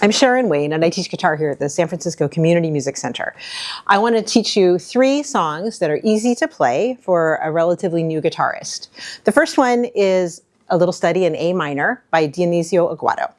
I'm Sharon Wayne, and I teach guitar here at the San Francisco Community Music Center. I want to teach you 3 songs that are easy to play for a relatively new guitarist. The first one is a little study in A minor by Dionisio Aguado.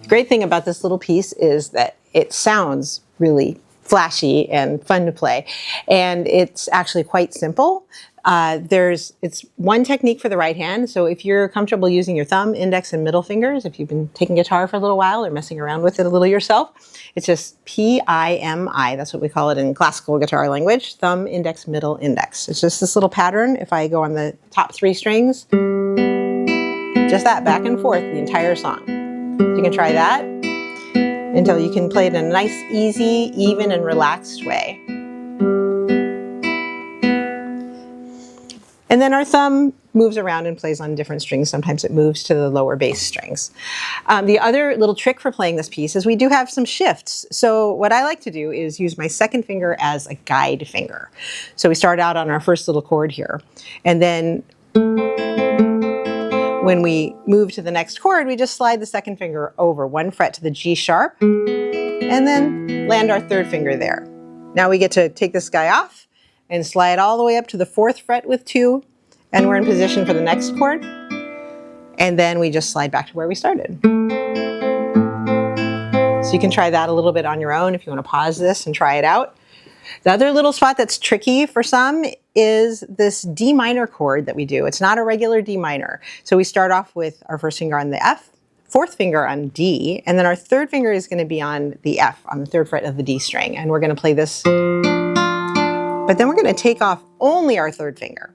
The great thing about this little piece is that it sounds really flashy and fun to play, and it's actually quite simple. It's one technique for the right hand, so if you're comfortable using your thumb, index, and middle fingers, if you've been taking guitar for a little while or messing around with it a little yourself, it's just P-I-M-I, that's what we call it in classical guitar language, thumb, index, middle, index. It's just this little pattern. If I go on the top 3 strings, just that, back and forth the entire song. You can try that until you can play it in a nice, easy, even, and relaxed way. And then our thumb moves around and plays on different strings. Sometimes it moves to the lower bass strings. The other little trick for playing this piece is we do have some shifts. So what I like to do is use my second finger as a guide finger. So we start out on our first little chord here. And then when we move to the next chord, we just slide the second finger over 1 fret to the G sharp, and then land our third finger there. Now we get to take this guy off and slide all the way up to the 4th fret with 2, and we're in position for the next chord. And then we just slide back to where we started. So you can try that a little bit on your own if you want to pause this and try it out. The other little spot that's tricky for some is this D minor chord that we do. It's not a regular D minor. So we start off with our first finger on the F, 4th finger on D, and then our 3rd finger is going to be on the F, on the 3rd fret of the D string. And we're going to play this, but then we're going to take off only our 3rd finger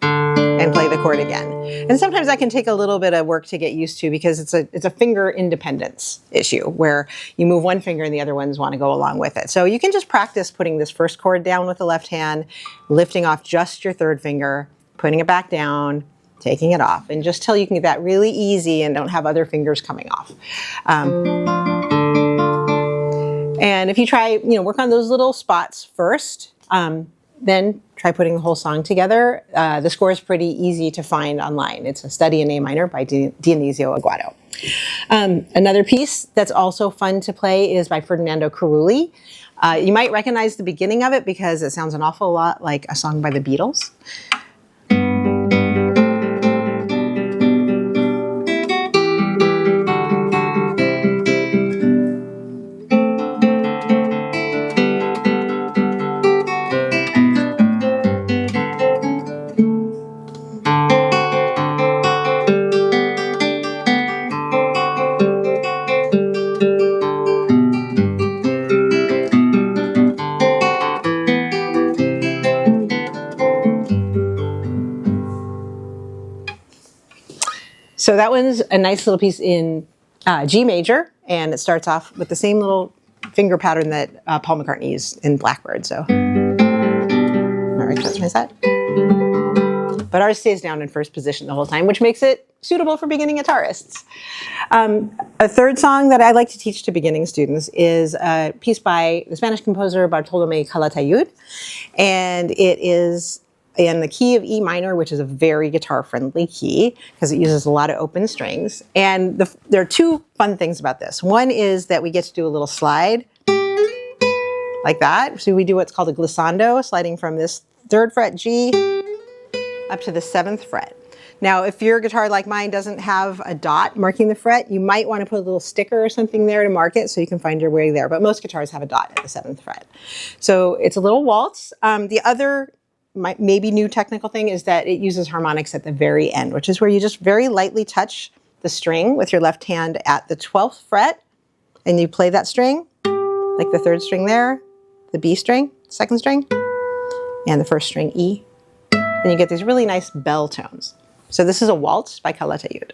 and play the chord again. And sometimes that can take a little bit of work to get used to because it's a finger independence issue where you move one finger and the other ones want to go along with it. So you can just practice putting this first chord down with the left hand, lifting off just your 3rd finger, putting it back down, taking it off, and just till you can get that really easy and don't have other fingers coming off. And if you try, work on those little spots first, then try putting the whole song together. The score is pretty easy to find online. It's a study in A minor by Dionisio Aguado. Another piece that's also fun to play is by Ferdinando Carulli. You might recognize the beginning of it because it sounds an awful lot like a song by the Beatles. So that one's a nice little piece in G major, and it starts off with the same little finger pattern that Paul McCartney used in Blackbird. So, all right, that's my set. But ours stays down in first position the whole time, which makes it suitable for beginning guitarists. A third song that I like to teach to beginning students is a piece by the Spanish composer Bartolome Calatayud, and it is in the key of E minor, which is a very guitar-friendly key because it uses a lot of open strings. And there are 2 fun things about this. One is that we get to do a little slide like that. So we do what's called a glissando, sliding from this 3rd fret G up to the 7th fret. Now, if your guitar like mine doesn't have a dot marking the fret, you might want to put a little sticker or something there to mark it so you can find your way there. But most guitars have a dot at the 7th fret. So it's a little waltz. The other maybe new technical thing is that it uses harmonics at the very end, which is where you just very lightly touch the string with your left hand at the 12th fret, and you play that string, like the 3rd string there, the B string, 2nd string, and the first string E. And you get these really nice bell tones. So this is a waltz by Calatayud.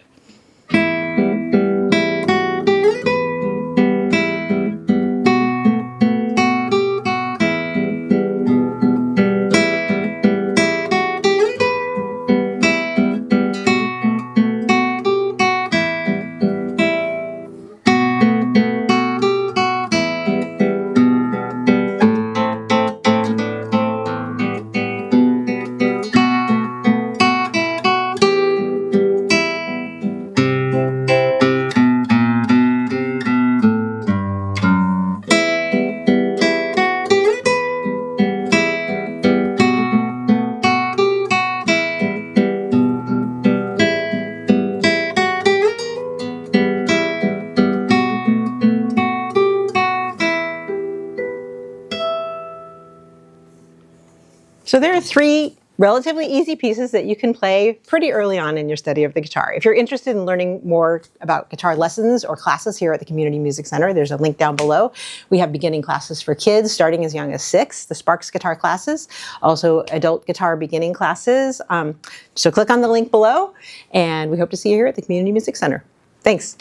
So there are three relatively easy pieces that you can play pretty early on in your study of the guitar. If you're interested in learning more about guitar lessons or classes here at the Community Music Center, there's a link down below. We have beginning classes for kids starting as young as 6, the Sparks guitar classes, also adult guitar beginning classes. So click on the link below, and we hope to see you here at the Community Music Center. Thanks.